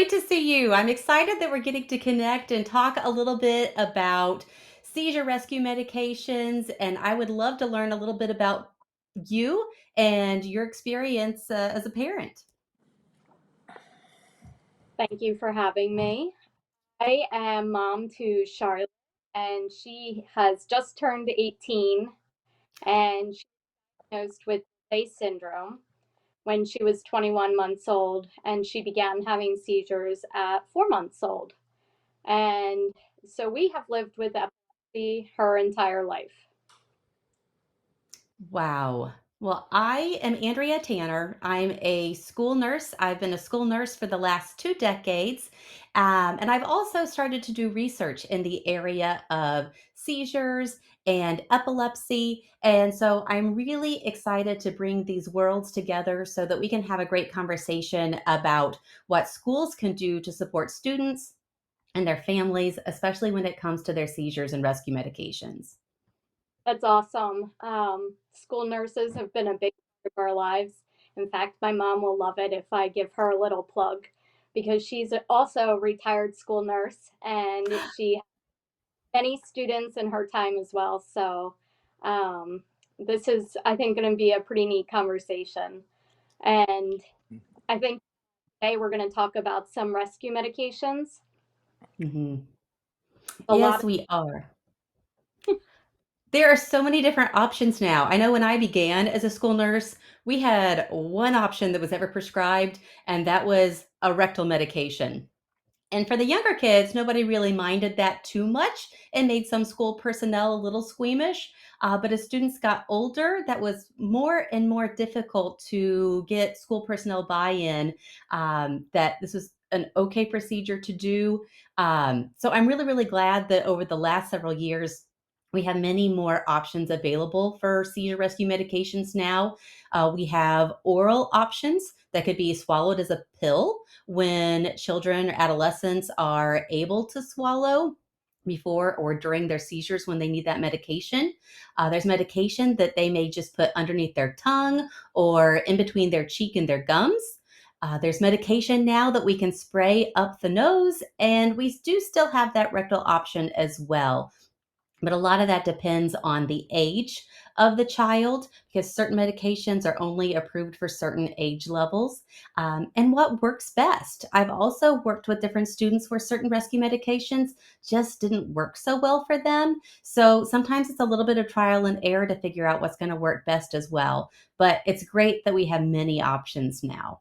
great to see you. I'm excited that we're getting to connect and talk a little bit about seizure rescue medications. And I would love to learn a little bit about you and your experience as a parent. Thank you for having me. I am mom to Charlotte, and she has just turned 18, and she was diagnosed with Day syndrome when she was 21 months old, and she began having seizures at 4 months old. And so we have lived with epilepsy her entire life. Wow. Well, I am Andrea Tanner. I'm a school nurse. I've been a school nurse for the last 2 decades. And I've also started to do research in the area of seizures and epilepsy. And so I'm really excited to bring these worlds together so that we can have a great conversation about what schools can do to support students and their families, especially when it comes to their seizures and rescue medications. That's awesome. School nurses have been a big part of our lives. In fact, my mom will love it if I give her a little plug because she's also a retired school nurse and she has many students in her time as well. So, um, this is, I think, going to be a pretty neat conversation. And I think today we're going to talk about some rescue medications. Mhm. A lot Yes, we are. There are so many different options now. I know when I began as a school nurse, we had one option that was ever prescribed, and that was a rectal medication. And for the younger kids, nobody really minded that too much. It made some school personnel a little squeamish. But as students got older, that was more and more difficult to get school personnel buy in that this was an okay procedure to do. So I'm really, really glad that over the last several years, we have many more options available for seizure rescue medications now. We have oral options that could be swallowed as a pill when children or adolescents are able to swallow before or during their seizures when they need that medication. There's medication that they may just put underneath their tongue or in between their cheek and their gums. There's medication now that we can spray up the nose, and we do still have that rectal option as well. But a lot of that depends on the age of the child because certain medications are only approved for certain age levels and what works best. I've also worked with different students where certain rescue medications just didn't work so well for them. So sometimes it's a little bit of trial and error to figure out what's going to work best as well. But it's great that we have many options now.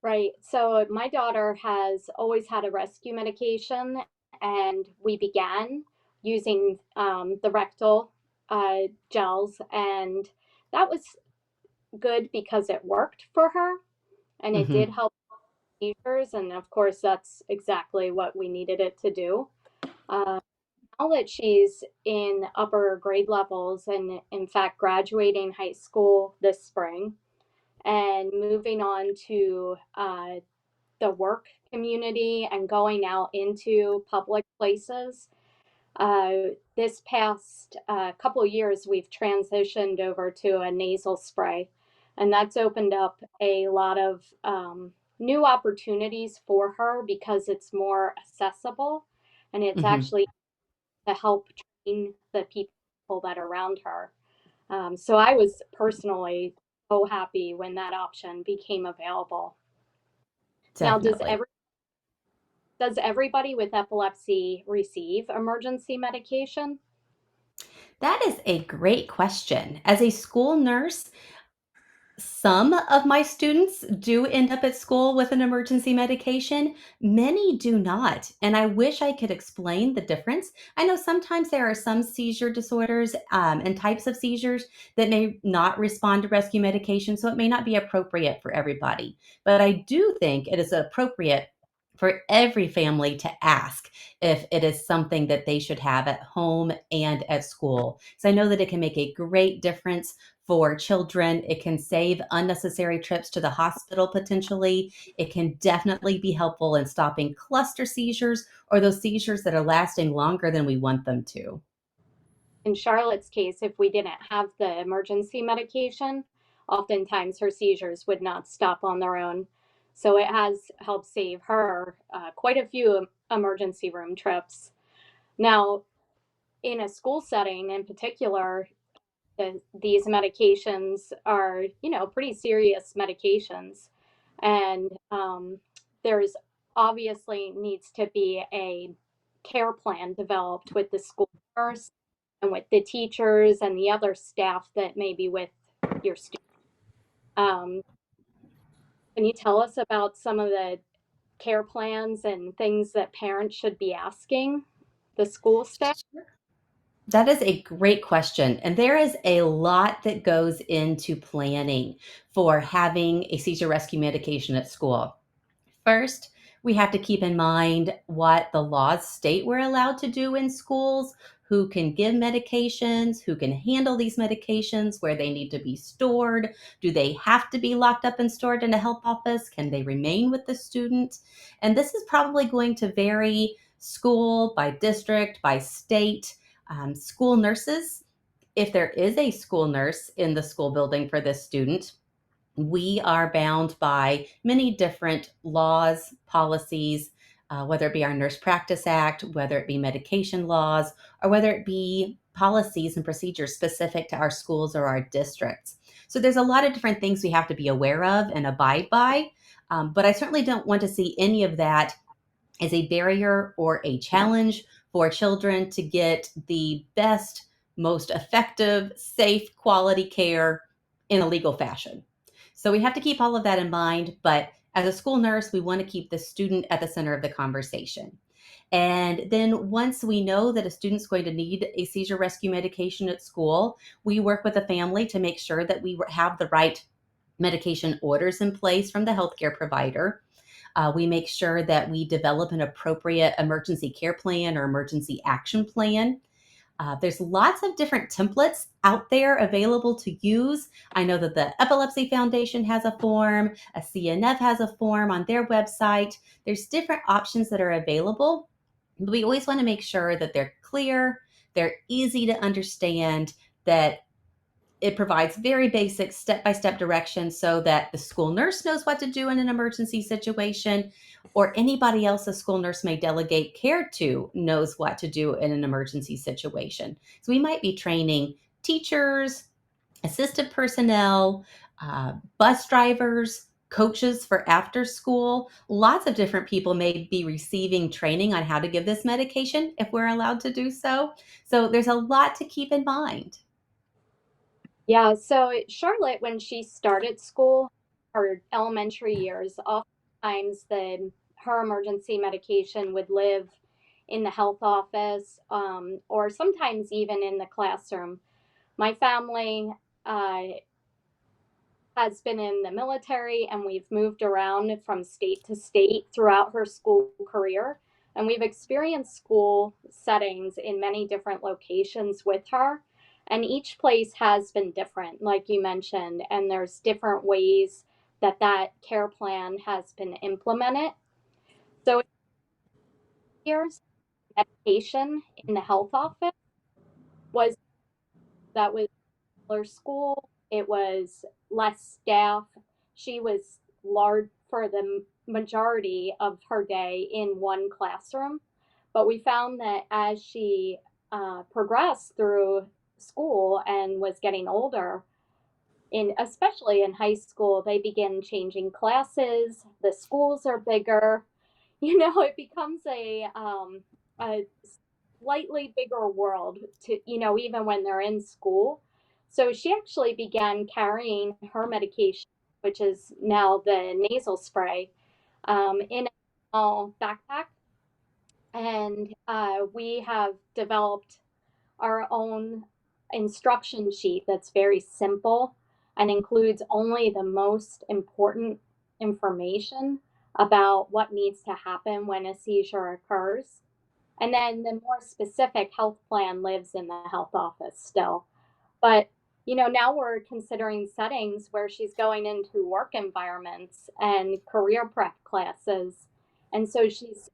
Right. So my daughter has always had a rescue medication, and we began using the rectal gels, and that was good because it worked for her and it did Hmm. help seizures. And of course, that's exactly what we needed it to do. Uh, now that she's in upper grade levels and, in fact, graduating high school this spring and moving on to the work community and going out into public places. This past couple of years, we've transitioned over to a nasal spray, and that's opened up a lot of new opportunities for her because it's more accessible and it's Hmm. actually to help train the people that are around her. So I was personally so happy when that option became available. Now, Definitely. does everybody with epilepsy receive emergency medication? That is a great question. As a school nurse, some of my students do end up at school with an emergency medication. Many do not. And I wish I could explain the difference. I know sometimes there are some seizure disorders and types of seizures that may not respond to rescue medication. So it may not be appropriate for everybody. But I do think it is appropriate for every family to ask if it is something that they should have at home and at school. So I know that it can make a great difference for children. It can save unnecessary trips to the hospital potentially. It can definitely be helpful in stopping cluster seizures or those seizures that are lasting longer than we want them to. In Charlotte's case, if we didn't have the emergency medication, oftentimes her seizures would not stop on their own. So it has helped save her quite a few emergency room trips. Now, in a school setting in particular, these medications are, pretty serious medications. And there's obviously needs to be a care plan developed with the school nurse and with the teachers and the other staff that may be with your students. Um, can you tell us about some of the care plans and things that parents should be asking the school staff? That is a great question. And there is a lot that goes into planning for having a seizure rescue medication at school. First, we have to keep in mind what the laws state we're allowed to do in schools, who can give medications, who can handle these medications, where they need to be stored. Do they have to be locked up and stored in a health office? Can they remain with the student? And this is probably going to vary school by district, by state. School nurses, if there is a school nurse in the school building for this student, we are bound by many different laws, policies, whether it be our Nurse Practice Act, whether it be medication laws, or whether it be policies and procedures specific to our schools or our districts. So there's a lot of different things we have to be aware of and abide by. But I certainly don't want to see any of that as a barrier or a challenge for children to get the best, most effective, safe, quality care in a legal fashion. So we have to keep all of that in mind. But as a school nurse, we want to keep the student at the center of the conversation. And then once we know that a student's going to need a seizure rescue medication at school, we work with the family to make sure that we have the right medication orders in place from the healthcare provider. We make sure that we develop an appropriate emergency care plan or emergency action plan. There's lots of different templates out there available to use. I know that the Epilepsy Foundation has a form, a CNF has a form on their website. There's different options that are available. But we always want to make sure that they're clear, they're easy to understand, that it provides very basic step-by-step directions so that the school nurse knows what to do in an emergency situation, or anybody else a school nurse may delegate care to knows what to do in an emergency situation. So we might be training teachers, assistive personnel, bus drivers, coaches for after school. Lots of different people may be receiving training on how to give this medication if we're allowed to do so. So there's a lot to keep in mind. Yeah, so Charlotte, when she started school, her elementary years, oftentimes her emergency medication would live in the health office, or sometimes even in the classroom. My family uh, has been in the military, and we've moved around from state to state throughout her school career. And we've experienced school settings in many different locations with her. And each place has been different, like you mentioned, and there's different ways that care plan has been implemented. So here's medication in the health office was that was smaller school. It was less staff. She was large for the majority of her day in one classroom. But we found that as she progressed through school and was getting older, especially in high school, they begin changing classes. The schools are bigger. It becomes a slightly bigger world to, even when they're in school. So she actually began carrying her medication, which is now the nasal spray, in a small backpack. And we have developed our own instruction sheet that's very simple and includes only the most important information about what needs to happen when a seizure occurs. And then the more specific health plan lives in the health office still. But, now we're considering settings where she's going into work environments and career prep classes. And so she's,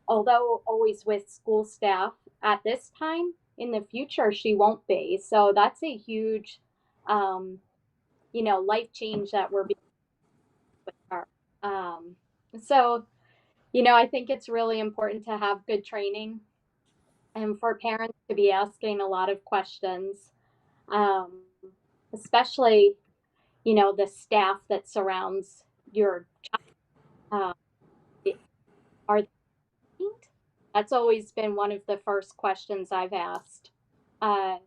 although always with school staff at this time, in the future, she won't be. So that's a huge, life change that we're being with her. Um, so, I think it's really important to have good training and for parents to be asking a lot of questions, um, especially, the staff that surrounds your child. Are they trained? That's always been one of the first questions I've asked. Uh,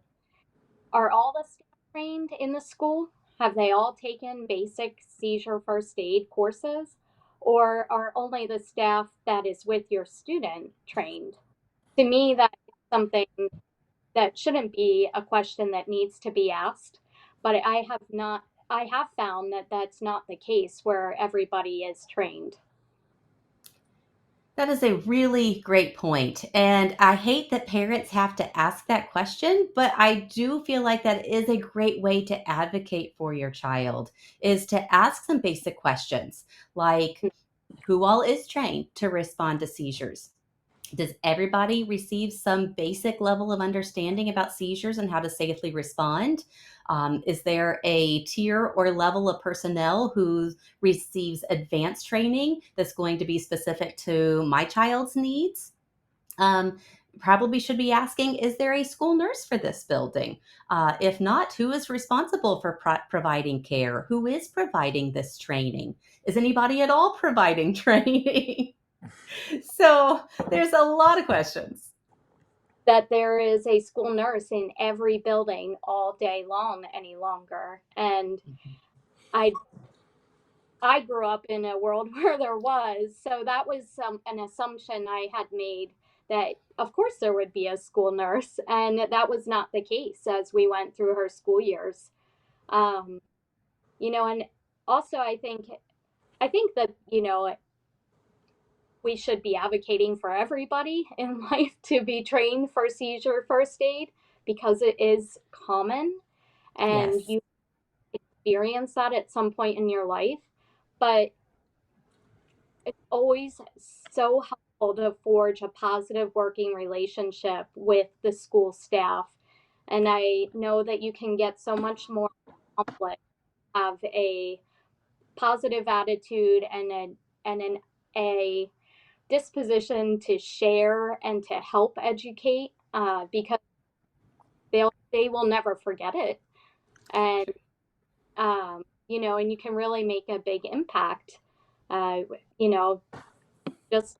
are all the staff trained in the school? Have they all taken basic seizure first aid courses? Or are only the staff that is with your student trained? To me, that is something that shouldn't be a question that needs to be asked. But I have found that that's not the case where everybody is trained. That is a really great point. And I hate that parents have to ask that question, but I do feel like that is a great way to advocate for your child is to ask some basic questions like who all is trained to respond to seizures? Does everybody receive some basic level of understanding about seizures and how to safely respond? Is there a tier or level of personnel who receives advanced training that's going to be specific to my child's needs? Um, Probably should be asking, is there a school nurse for this building? If not, who is responsible for providing care? Who is providing this training? Is anybody at all providing training? So there's a lot of questions. That there is a school nurse in every building all day long any longer. And I I grew up in a world where there was, so that was an assumption I had made that of course there would be a school nurse, and that was not the case as we went through her school years. Um, and also I think that we should be advocating for everybody in life to be trained for seizure first aid because it is common and Yes, you experience that at some point in your life. But it's always so helpful to forge a positive working relationship with the school staff. And I know that you can get so much more accomplished, have a positive attitude and a disposition to share and to help educate because they will never forget it. And and you can really make a big impact. Uh, you know, just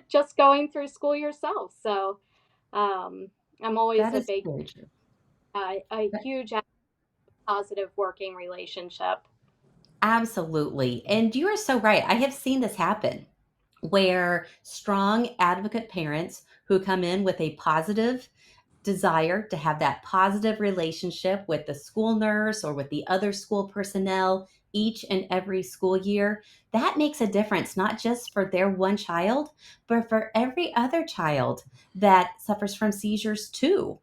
just going through school yourself. So um, I'm always that is very true. a huge positive working relationship. Absolutely. And you are so right. I have seen this happen where strong advocate parents who come in with a positive desire to have that positive relationship with the school nurse or with the other school personnel each and every school year, that makes a difference, not just for their one child, but for every other child that suffers from seizures too.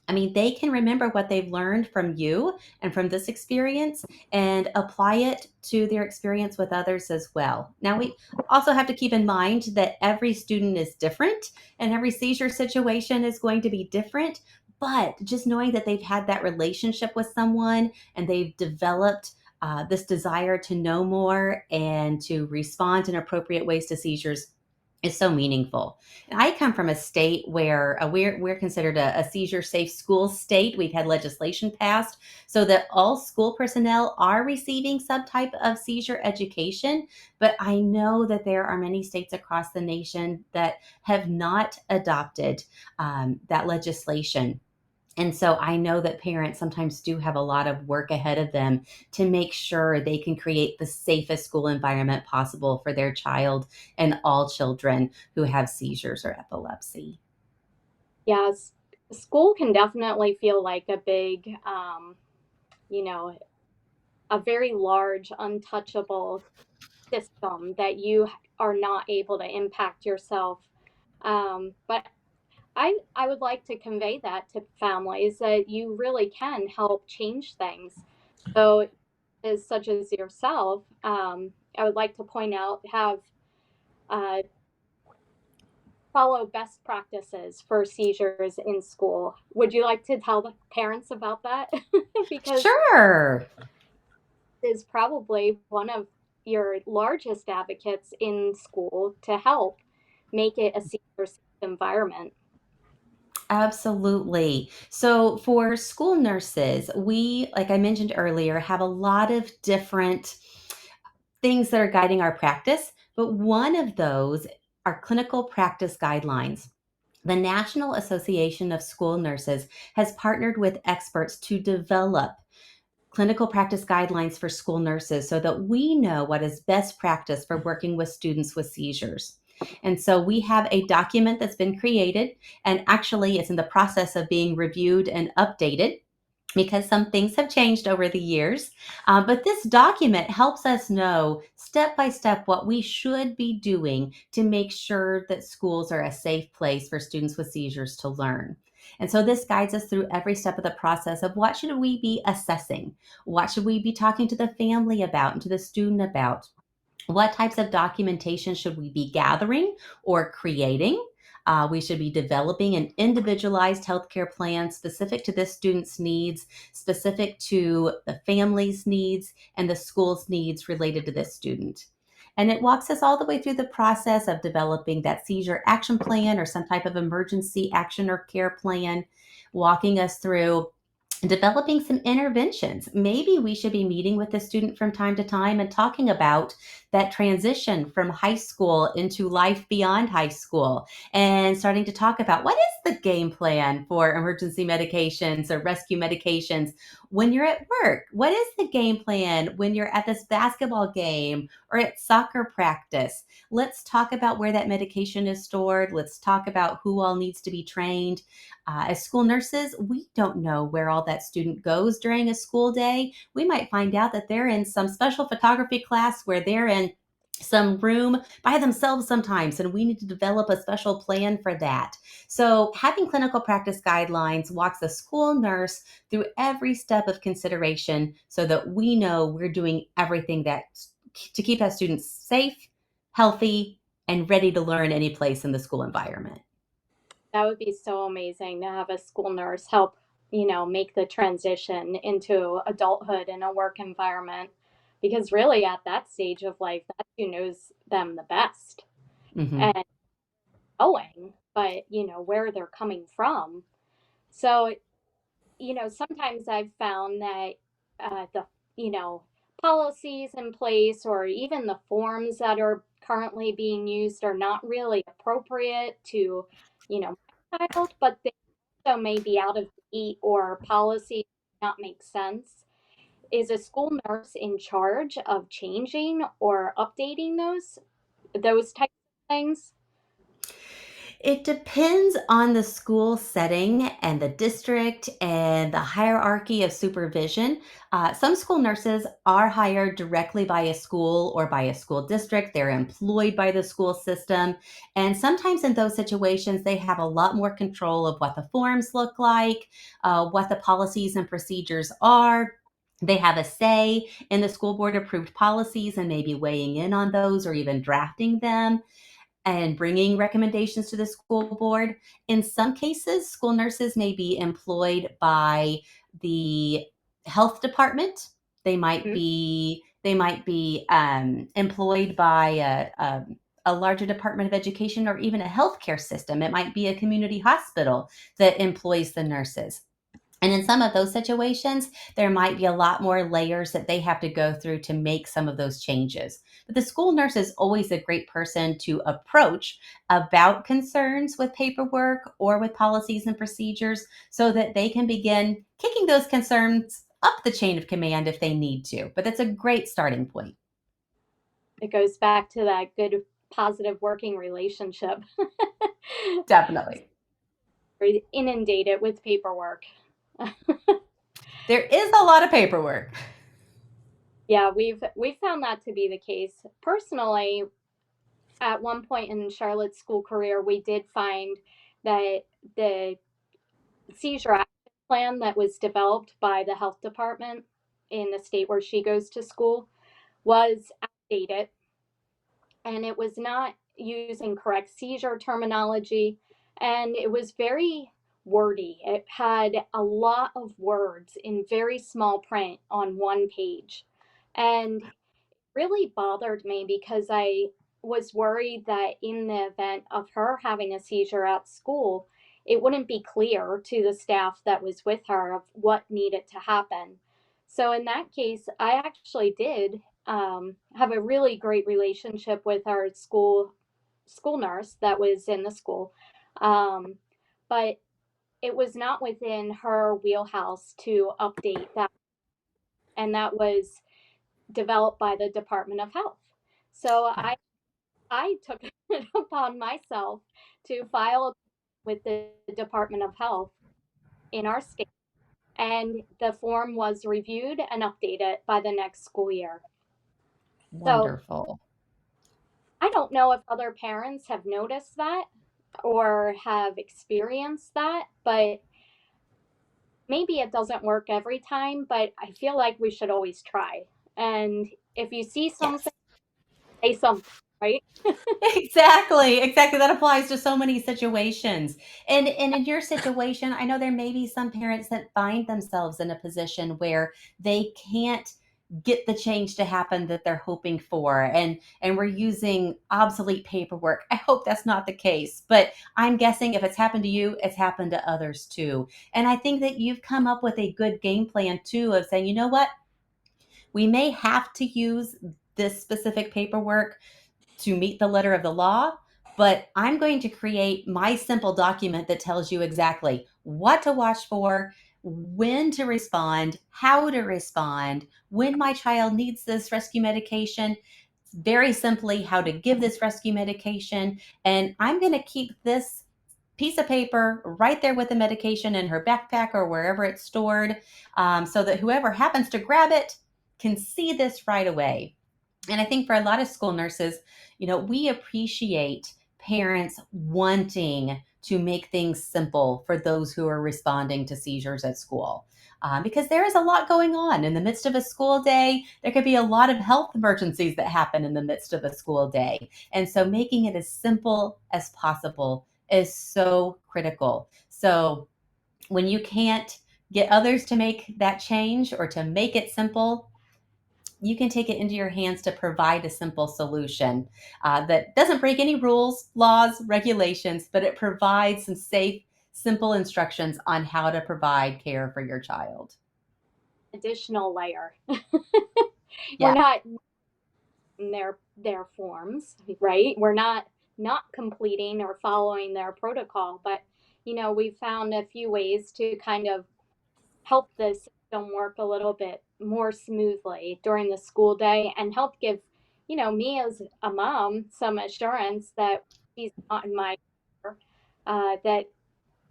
I mean, they can remember what they've learned from you and from this experience and apply it to their experience with others as well. Now, we also have to keep in mind that every student is different and every seizure situation is going to be different. But just knowing that they've had that relationship with someone and they've developed this desire to know more and to respond in appropriate ways to seizures is so meaningful. And I come from a state where we're considered a seizure safe school state. We've had legislation passed so that all school personnel are receiving some type of seizure education. But I know that there are many states across the nation that have not adopted that legislation. And so I know that parents sometimes do have a lot of work ahead of them to make sure they can create the safest school environment possible for their child and all children who have seizures or epilepsy. Yes, school can definitely feel like a big, you know, a very large, untouchable system that you are not able to impact yourself. But I would like to convey that to families that you really can help change things. So, as such as yourself, I would like to point out have uh, follow best practices for seizures in school. Would you like to tell the parents about that? Because Sure. is probably one of your largest advocates in school to help make it a seizure safe environment. Absolutely. So for school nurses, we, like I mentioned earlier, have a lot of different things that are guiding our practice, but one of those are clinical practice guidelines. The National Association of School Nurses has partnered with experts to develop clinical practice guidelines for school nurses so that we know what is best practice for working with students with seizures. And so we have a document that's been created, and actually, it's in the process of being reviewed and updated because some things have changed over the years. But this document helps us know step by step what we should be doing to make sure that schools are a safe place for students with seizures to learn. And so this guides us through every step of the process of what should we be assessing? What should we be talking to the family about and to the student about? What types of documentation should we be gathering or creating? We should be developing an individualized healthcare plan specific to this student's needs, specific to the family's needs, and the school's needs related to this student. And it walks us all the way through the process of developing that seizure action plan or some type of emergency action or care plan, walking us through developing some interventions. Maybe we should be meeting with the student from time to time and talking about that transition from high school into life beyond high school and starting to talk about what is the game plan for emergency medications or rescue medications when you're at work? What is the game plan when you're at this basketball game or at soccer practice? Let's talk about where that medication is stored. Let's talk about who all needs to be trained. As school nurses, we don't know where all that student goes during a school day. We might find out that they're in some special photography class where they're in some room by themselves sometimes, and we need to develop a special plan for that. So, having clinical practice guidelines walks the school nurse through every step of consideration so that we know we're doing everything that to keep our students safe, healthy, and ready to learn any place in the school environment. That would be so amazing to have a school nurse help, make the transition into adulthood in a work environment. Because really, at that stage of life, that's who knows them the best Mhm. and knowing, but, where they're coming from. So, sometimes I've found that the, you know, policies in place or even the forms that are currently being used are not really appropriate to, my child, but they also may be out of date or policies not make sense. Is a school nurse in charge of changing or updating those types of things? It depends on the school setting and the district and the hierarchy of supervision. Some school nurses are hired directly by a school or by a school district. They're employed by the school system. And sometimes in those situations, they have a lot more control of what the forms look like, what the policies and procedures are. They have a say in the school board approved policies and maybe weighing in on those or even drafting them and bringing recommendations to the school board. In some cases, school nurses may be employed by the health department. They might be employed by a larger department of education or even a healthcare system. It might be a community hospital that employs the nurses. And in some of those situations, there might be a lot more layers that they have to go through to make some of those changes. But the school nurse is always a great person to approach about concerns with paperwork or with policies and procedures so that they can begin kicking those concerns up the chain of command if they need to. But that's a great starting point. It goes back to that good, positive working relationship. Definitely. We're inundated with paperwork. There is a lot of paperwork. Yeah, we've found that to be the case. Personally, at one point in Charlotte's school career, we did find that the seizure action plan that was developed by the health department in the state where she goes to school was outdated, and it was not using correct seizure terminology, and it was very wordy. It had a lot of words in very small print on one page. And really bothered me because I was worried that in the event of her having a seizure at school, it wouldn't be clear to the staff that was with her of what needed to happen. So in that case, I actually did have a really great relationship with our school nurse that was in the school, um, but it was not within her wheelhouse to update that, and that was developed by the Department of Health. So I took it upon myself to file with the Department of Health in our state, and the form was reviewed and updated by the next school year. So Wonderful. I don't know if other parents have noticed that or have experienced that, but maybe it doesn't work every time, but I feel like we should always try. And if you see something, Yes. say something, right? Exactly, exactly. That applies to so many situations. And in your situation, I know there may be some parents that find themselves in a position where they can't get the change to happen that they're hoping for, and we're using obsolete paperwork. I hope that's not the case, but I'm guessing if it's happened to you, it's happened to others too. And I think that you've come up with a good game plan too of saying, you know what, we may have to use this specific paperwork to meet the letter of the law, but I'm going to create my simple document that tells you exactly what to watch for, when to respond, how to respond, when my child needs this rescue medication, very simply how to give this rescue medication. And I'm going to keep this piece of paper right there with the medication in her backpack or wherever it's stored, so that whoever happens to grab it can see this right away. And I think for a lot of school nurses, we appreciate parents wanting to make things simple for those who are responding to seizures at school. Because there is a lot going on in the midst of a school day. There could be a lot of health emergencies that happen in the midst of a school day. And so making it as simple as possible is so critical. So when you can't get others to make that change or to make it simple, you can take it into your hands to provide a simple solution that doesn't break any rules, laws, regulations, but it provides some safe, simple instructions on how to provide care for your child. Additional layer. We're Yeah, not in their forms, right? We're not completing or following their protocol, but we've found a few ways to kind of help the system work a little bit more smoothly during the school day and help give me as a mom some assurance that she's not in my care, that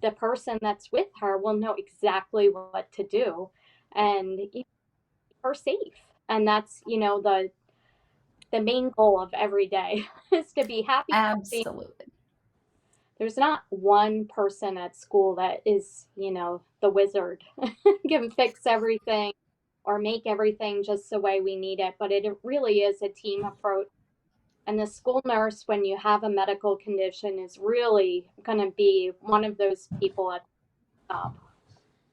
the person that's with her will know exactly what to do and keep her safe. And that's the main goal of every day is to be happy, healthy. absolutely. There's not one person at school that is, the wizard, can fix everything or make everything just the way we need it. But it really is a team approach. And the school nurse, when you have a medical condition, is really going to be one of those people at the top,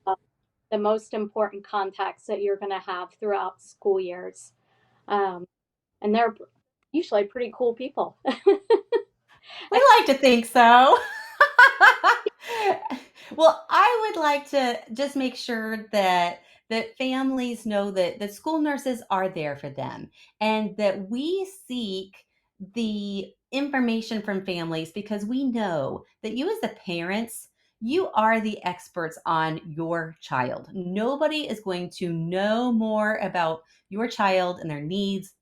uh, the most important contacts that you're going to have throughout school years. Um, and they're usually pretty cool people. We like to think so. Well, I would like to just make sure that families know that school nurses are there for them and that we seek the information from families because we know that you as the parents, you are the experts on your child. Nobody is going to know more about your child and their needs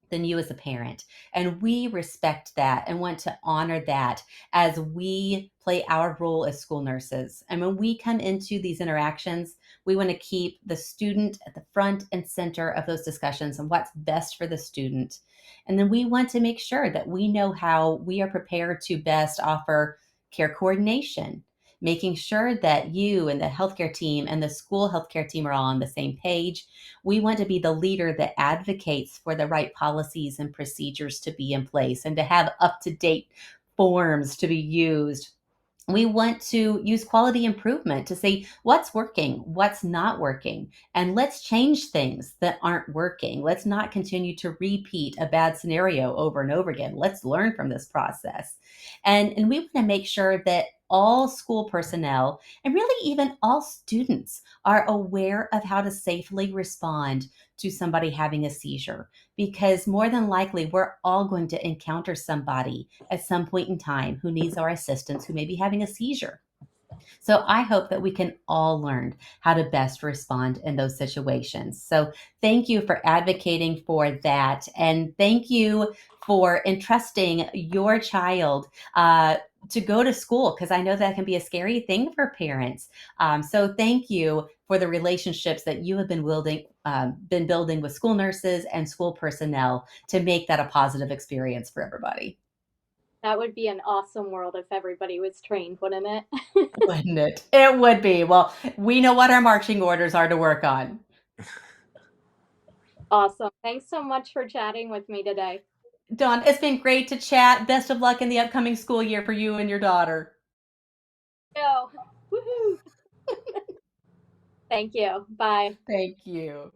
than you as a parent. And we respect that and want to honor that as we play our role as school nurses. And when we come into these interactions, we want to keep the student at the front and center of those discussions and what's best for the student. And then we want to make sure that we know how we are prepared to best offer care coordination, making sure that you and the healthcare team and the school healthcare team are all on the same page. We want to be the leader that advocates for the right policies and procedures to be in place and to have up to date forms to be used We want to use quality improvement to say what's working, what's not working, and let's change things that aren't working. Let's not continue to repeat a bad scenario over and over again. Let's learn from this process. And we want to make sure that all school personnel and really even all students are aware of how to safely respond to somebody having a seizure, because more than likely we're all going to encounter somebody at some point in time who needs our assistance, who may be having a seizure. So I hope that we can all learn how to best respond in those situations. So thank you for advocating for that. And thank you for entrusting your child to go to school, because I know that can be a scary thing for parents. So thank you for the relationships that you have been building with school nurses and school personnel to make that a positive experience for everybody. That would be an awesome world if everybody was trained, wouldn't it? Wouldn't it? It would be. Well, we know what our marching orders are to work on. Awesome. Thanks so much for chatting with me today. Dawn, it's been great to chat. Best of luck in the upcoming school year for you and your daughter. Go. Woohoo. Thank you. Bye. Thank you.